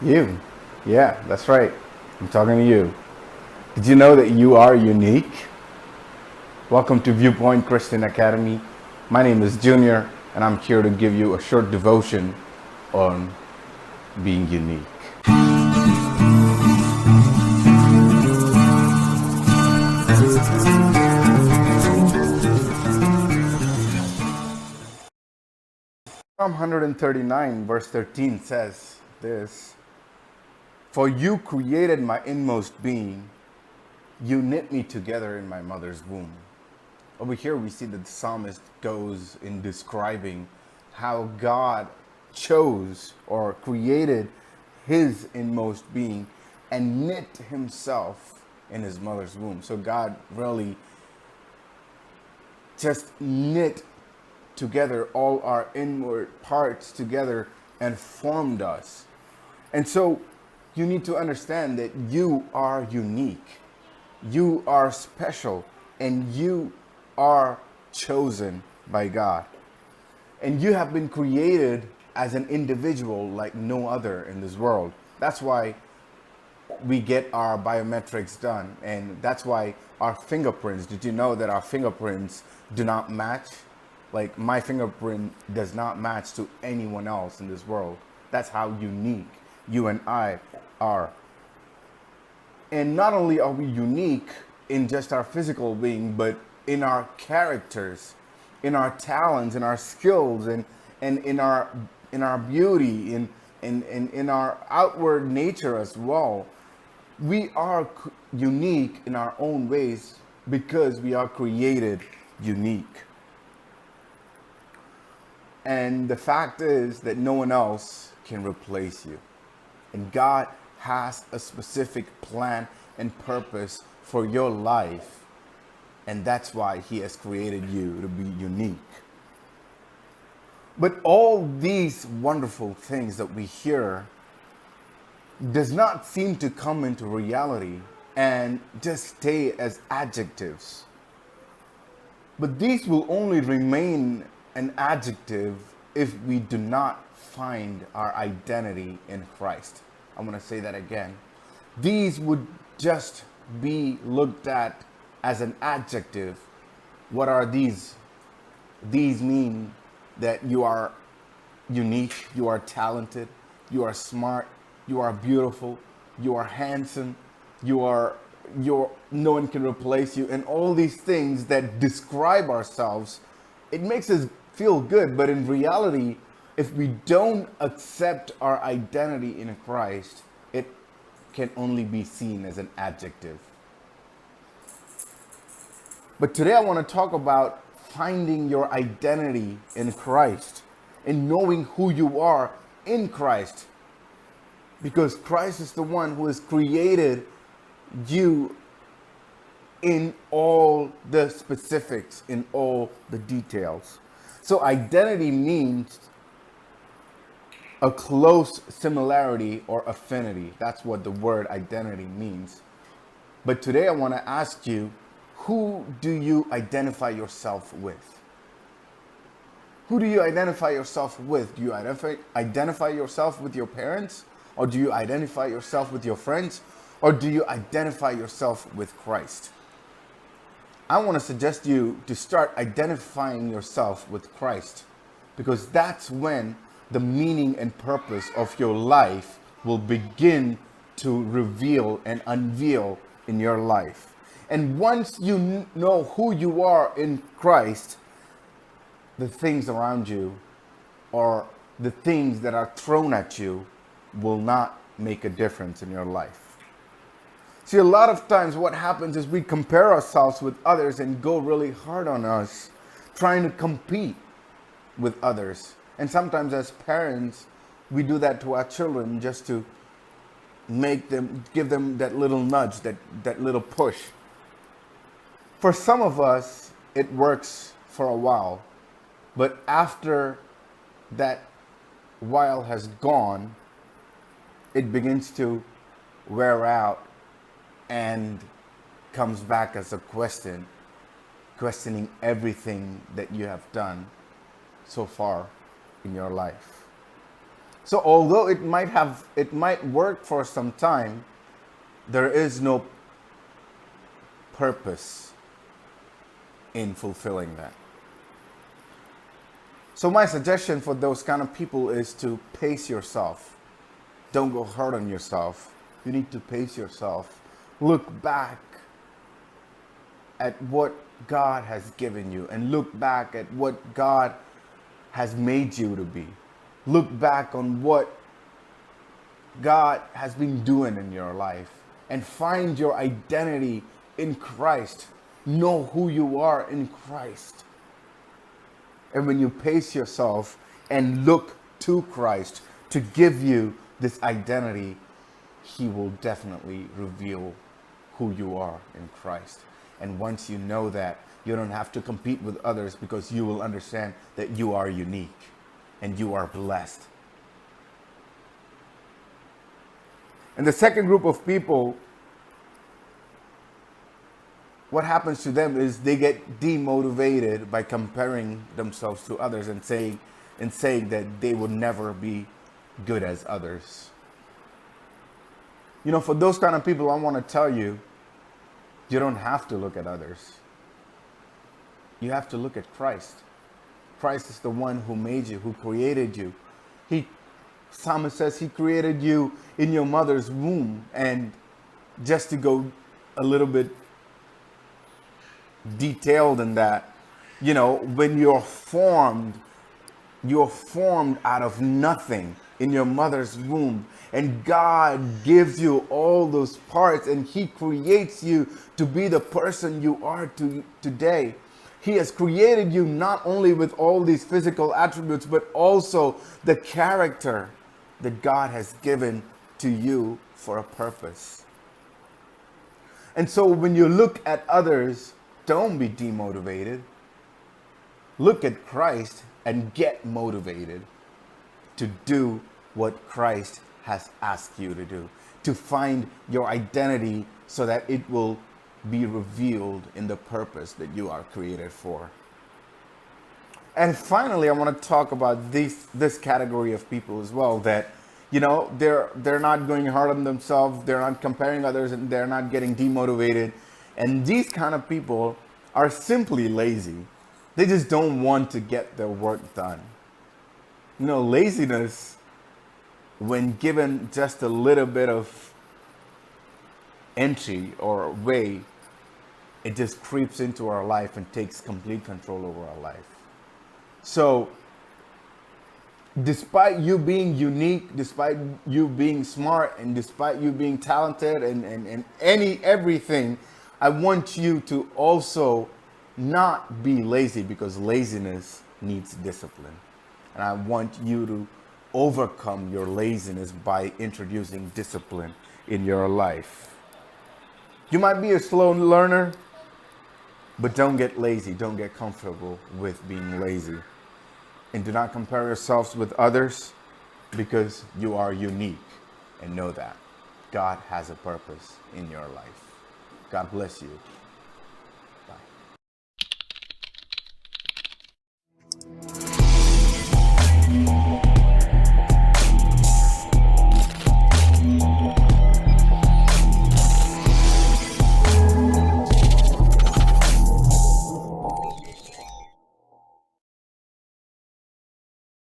You. Yeah, that's right. I'm talking to you. Did you know that you are unique? Welcome to Viewpoint Christian Academy. My name is Junior, and I'm here to give you a short devotion on being unique. Psalm 139, verse 13 says this: For you created my inmost being, you knit me together in my mother's womb. Over here, we see that the psalmist goes in describing how God chose or created his inmost being and knit himself in his mother's womb. So God really just knit together all our inward parts together and formed us. And so you need to understand that you are unique, you are special, and you are chosen by God. And you have been created as an individual like no other in this world. That's why we get our biometrics done, and that's why our fingerprints. Did you know that our fingerprints do not match? Like, my fingerprint does not match to anyone else in this world. That's how unique you and I are. And not only are we unique in just our physical being, but in our characters, in our talents, in our skills, and in our beauty, in our outward nature as well. We are unique in our own ways because we are created unique. And the fact is that no one else can replace you. And God has a specific plan and purpose for your life. And that's why He has created you to be unique. But all these wonderful things that we hear does not seem to come into reality and just stay as adjectives. But these will only remain an adjective if we do not find our identity in Christ. I'm going to say that again. These would just be looked at as an adjective. What are these? These mean that you are unique, you are talented, you are smart, you are beautiful, you are handsome, you're no one can replace you, and all these things that describe ourselves. It makes us feel good, but in reality, if we don't accept our identity in Christ, it can only be seen as an adjective. But today I want to talk about finding your identity in Christ and knowing who you are in Christ. Because Christ is the one who has created you in all the specifics, in all the details. So identity means a close similarity or affinity. That's what the word identity means. But today I want to ask you, who do you identify yourself with? Who do you identify yourself with? Do you identify yourself with your parents? Or do you identify yourself with your friends? Or do you identify yourself with Christ? I want to suggest you to start identifying yourself with Christ, because that's when the meaning and purpose of your life will begin to reveal and unveil in your life. And once you know who you are in Christ, the things around you or the things that are thrown at you will not make a difference in your life. See, a lot of times what happens is we compare ourselves with others and go really hard on us, trying to compete with others. And sometimes as parents, we do that to our children just to give them that little nudge, that little push. For some of us, it works for a while, but after that while has gone, it begins to wear out and comes back as a question, questioning everything that you have done so far in your life. So although it might work for some time, there is no purpose in fulfilling that. So my suggestion for those kind of people is to pace yourself. Don't go hard on yourself. You need to pace yourself. Look back at what God has given you and look back at what God has made you to be. Look back on what God has been doing in your life and find your identity in Christ. Know who you are in Christ. And when you pace yourself and look to Christ to give you this identity, He will definitely reveal who you are in Christ. And once you know that, you don't have to compete with others because you will understand that you are unique and you are blessed. And the second group of people, what happens to them is they get demotivated by comparing themselves to others and saying that they will never be good as others. You know, for those kind of people, I want to tell you, you don't have to look at others. You have to look at Christ. Christ is the one who made you, who created you. Psalmist says He created you in your mother's womb. And just to go a little bit detailed in that, you know, when you're formed out of nothing in your mother's womb, and God gives you all those parts and He creates you to be the person you are today. He has created you not only with all these physical attributes, but also the character that God has given to you for a purpose. And so when you look at others, don't be demotivated. Look at Christ and get motivated to do what Christ has asked you to do, to find your identity so that it will be revealed in the purpose that you are created for. And finally, I want to talk about this category of people as well, that, you know, they're not going hard on themselves, they're not comparing others, and they're not getting demotivated. And these kind of people are simply lazy. They just don't want to get their work done. You know, laziness, when given just a little bit of entry or way, it just creeps into our life and takes complete control over our life. So, despite you being unique, despite you being smart, and despite you being talented and everything, I want you to also not be lazy, because laziness needs discipline. And I want you to overcome your laziness by introducing discipline in your life. You might be a slow learner, but don't get lazy. Don't get comfortable with being lazy. And do not compare yourselves with others, because you are unique. And know that God has a purpose in your life. God bless you.